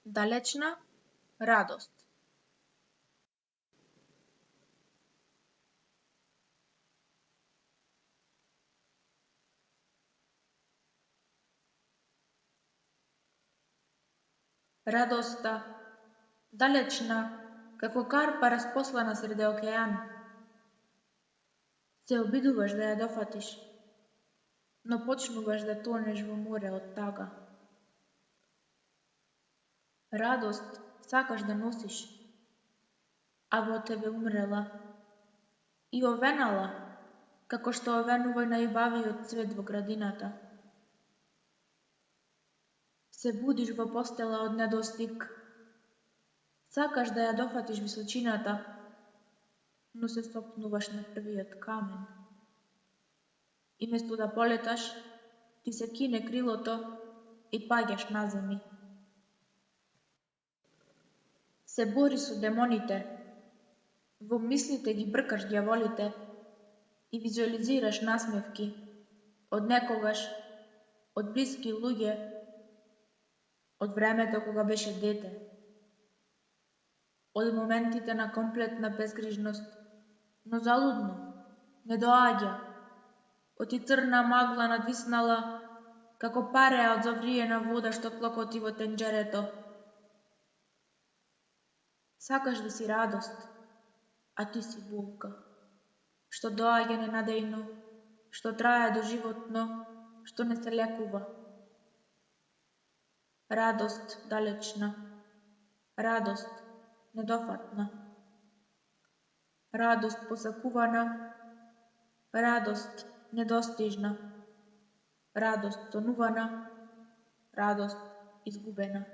Далечна радост. Радоста, далечна, како карпа распослана среде океан. Се обидуваш да ја дофатиш, но почнуваш да тонеш во море од тага. Радост сакаш да носиш, а во тебе умрела и овенала, како што овенува најубавиот цвет во градината. Се будиш во постела од недостиг, сакаш да ја дофатиш височината, но се сопнуваш на првиот камен. И место да полеташ, ти се кине крилото и паѓаш на земи. Се бори со демоните, во мислите ги бркаш ѓаволите и визуализираш насмевки од некогаш, од блиски луѓе, од времето кога беше дете, од моментите на комплетна безгрижност, но залудно, не доаѓа, оти црна магла надвиснала, како пареа од завриена вода што клокоти во тенџерето. Сакаш да си радост, а ти си болка, што доаѓа ненадејно, што трае доживотно, што не се лекува. Радост далечна, радост недофатна, радост посакувана, радост недостижна, радост тонувана, радост изгубена.